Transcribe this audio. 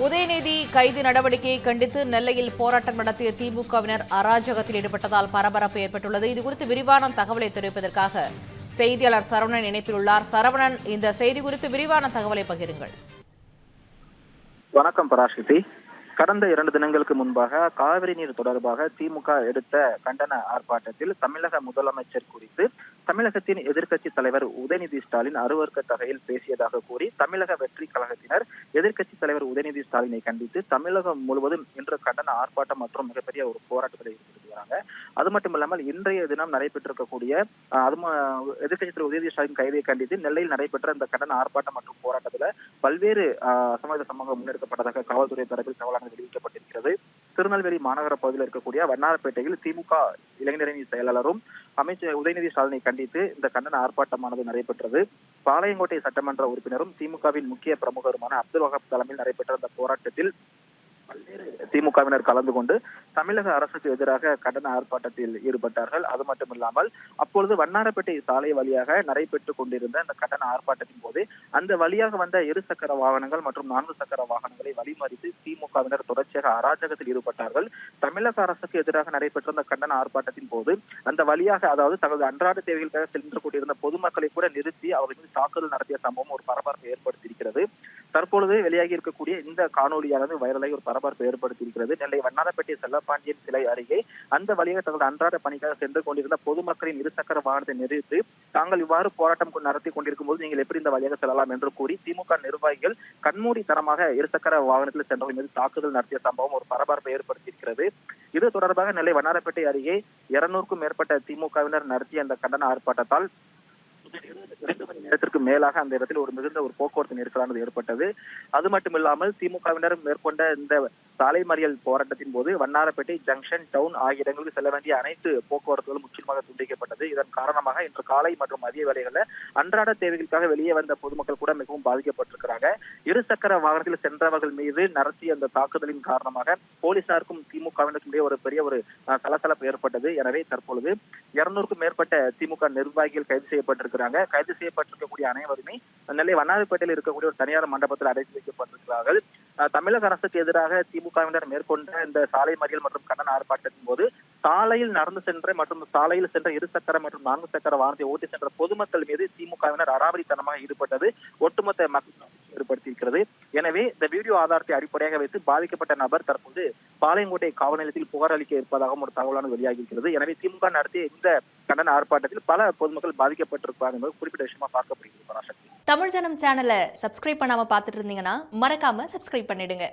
உதயநிதி கைது நடவடிக்கையை கண்டித்து நெல்லையில் போராட்டம் நடத்திய திமுகவினர் அராஜகத்தில் ஈடுபட்டதால் பரபரப்பு ஏற்பட்டுள்ளது. இதுகுறித்து விரிவான தகவலை தெரிவிப்பதற்காக செய்தியாளர் சரவணன் இணைப்பில் உள்ளார். சரவணன், இந்த செய்தி குறித்து விரிவான தகவலை பகிருங்கள். வணக்கம் பராசக்தி. கடந்த 2 தினங்களுக்கு முன்பாக காவிரி நீர் தொடர்பாக திமுக எடுத்த கண்டன ஆர்ப்பாட்டத்தில் தமிழக முதலமைச்சர் குறித்து தமிழகத்தின் எதிர்க்கட்சி தலைவர் உதயநிதி ஸ்டாலின் அருவருக்கத்தகையில் பேசியதாக கூறி தமிழக வெற்றி கழகத்தினர் எதிர்க்கட்சி தலைவர் உதயநிதி ஸ்டாலினை கண்டித்து தமிழகம் முழுவதும் இன்று கண்டன ஆர்ப்பாட்டம் மற்றும் மிகப்பெரிய ஒரு போராட்டத்தில் ஈடுபடுகிறாங்க. அது மட்டுமில்லாமல் இன்றைய தினம் நடைபெற்றிருக்கக்கூடிய எதிர்க்கட்சி தலைவர் உதயநிதி ஸ்டாலின் கைதை கண்டித்து நெல்லையில் நடைபெற்ற இந்த கண்டன ஆர்ப்பாட்டம் மற்றும் போராட்டத்தில் பல்வேறு அசம்பாவித சம்பவங்கள் முன்னெடுக்கப்பட்டதாக காவல்துறை தரப்பில் தகவலான வெளியிடப்பட்டிருக்கிறது. திருநெல்வேலி மாநகர பகுதியில் இருக்கக்கூடிய வண்ணாரப்பேட்டையில் திமுக இளைஞரணி செயலாளரும் அமைச்சர் உதயநிதி ஸ்டாலினை கண்டித்து இந்த கண்டன ஆர்ப்பாட்டமானது நடைபெற்றது. பாளையங்கோட்டை சட்டமன்ற உறுப்பினரும் திமுகவின் முக்கிய பிரமுகருமான அப்துல் வஹாப் தலைமையில் நடைபெற்ற இந்த போராட்டத்தில் பல்வேறு திமுகவினர் கலந்து கொண்டு தமிழக அரசுக்கு எதிராக கண்டன ஆர்ப்பாட்டத்தில் ஈடுபட்டார்கள். அது மட்டுமில்லாமல் அப்பொழுது வண்ணாரப்பேட்டை சாலை வழியாக நடைபெற்றுக் கொண்டிருந்த இந்த கண்டன ஆர்ப்பாட்டத்தின் போது அந்த வழியாக வந்த 2 சக்கர வாகனங்கள் மற்றும் 4 சக்கர வாகனங்களை வழிமறித்து திமுகவினர் தொடர்ச்சியாக அராஜகத்தில் ஈடுபட்டார்கள். தமிழக அரசுக்கு எதிராக நடைபெற்ற இந்த கண்டன ஆர்ப்பாட்டத்தின் போது அந்த வழியாக, அதாவது தங்களது அன்றாட தேவைகளுக்காக சென்று கொண்டிருந்த பொதுமக்களை கூட நிறுத்தி அவர்கள் மீது தாக்குதல் நடத்திய சம்பவம் ஒரு பரபரப்பை ஏற்படுத்தியிருக்கிறது. தற்பொழுது வெளியாகி இருக்கக்கூடிய இந்த காணொலியானது வைரலாகி ஒரு பரபரப்பை ஏற்படுத்தியிருக்கிறது. நெல்லை வண்ணாரப்பேட்டை செல்லப்பாண்டியன் சிலை அருகே அந்த வழியாக தங்களது அன்றாட பணிக்காக சென்று கொண்டிருந்த பொதுமக்களின் 2 சக்கர வாகனத்தை நிறுத்தி தாங்கள் இவ்வாறு போராட்டம் நடத்தி கொண்டிருக்கும் போது நீங்கள் எப்படி இந்த வழியாக செல்லலாம் என்று கூறி திமுக நிர்வாகிகள் கண்மூடித்தனமாக 2 சக்கர வாகனத்தில் சென்றவர்கள் மீது தாக்குதல் நடத்திய சம்பவம் ஒரு பரபரப்பை ஏற்படுத்தியிருக்கிறது. இது தொடர்பாக நெல்லை வண்ணாரப்பேட்டை அருகே 200க்கும் மேற்பட்ட திமுகவினர் நடத்திய அந்த கண்டன ஆர்ப்பாட்டத்தால் 2 மணி நேரத்திற்கு மேலாக அந்த இடத்தில் மிகுந்த ஒரு போக்குவரத்து நெரிசலானது ஏற்பட்டது. அது மட்டுமில்லாமல் திமுகவினர் மேற்கொண்ட இந்த சாலை மறியல் போராட்டத்தின் போது வண்ணாரப்பேட்டை ஜங்ஷன், டவுன் ஆகிய இடங்களுக்கு செல்ல வேண்டிய அனைத்து போக்குவரத்துகளும் முற்றிலுமாக துண்டிக்கப்பட்டது. இதன் காரணமாக இன்று காலை மற்றும் மதிய வேளைகளில் அன்றாட தேவைகளுக்காக வெளியே வந்த பொதுமக்கள் கூட மிகவும் பாதிக்கப்பட்டிருக்கிறாங்க. 2 சக்கர வாகனத்தில் சென்றவர்கள் மீது நடத்திய அந்த தாக்குதலின் காரணமாக போலீசாருக்கும் திமுகவினருக்கும் ஒரு பெரிய ஒரு சலசலப்பு ஏற்பட்டது. எனவே தற்பொழுது 200க்கும் மேற்பட்ட திமுக நிர்வாகிகள் கைது செய்யப்பட்டிருக்கிறாங்க. கைது செய்யப்பட்டிருக்கக்கூடிய அனைவருமே நெல்லை வண்ணாரப்பேட்டையில் இருக்கக்கூடிய ஒரு தனியார் மண்டபத்தில் அடைத்து வைக்கப்பட்டிருக்கிறார்கள். தமிழக அரசுக்கு எதிராக திமுகவினர் மேற்கொண்ட இந்த சாலை மறியல் மற்றும் கண்டன ஆர்ப்பாட்டத்தின் போது சாலையில் நடந்து சென்ற மற்றும் சாலையில் சென்ற 2 சக்கர மற்றும் 4 சக்கர வாகனத்தை ஓட்டி சென்ற பொதுமக்கள் மீது திமுகவினர் அராவடித்தனமாக ஈடுபட்டது ஒட்டுமொத்த மக்கள் ஏற்படுத்தியிருக்கிறது. எனவே இந்த வீடியோ ஆதாரத்தை அடிப்படையாக வைத்து பாதிக்கப்பட்ட நபர் தற்போது பாளையங்கோட்டை காவல் நிலையத்தில் புகார் அளிக்க இருப்பதாகவும் ஒரு தகவலானது வெளியாகி இருக்கிறது. எனவே திமுக நடத்திய இந்த கண்டன ஆர்ப்பாட்டத்தில் பல பொதுமக்கள் பாதிக்கப்பட்டிருப்பாங்க என்பது குறிப்பிட்ட விஷயமா பார்க்கப்படுகிறது. பராசக்தி, தமிழ் ஜனம் சேனலை சப்ஸ்கிரைப் பண்ணாம பார்த்துட்டு இருந்தீங்கன்னா மறக்காம சப்ஸ்கிரைப் பண்ணிடுங்க.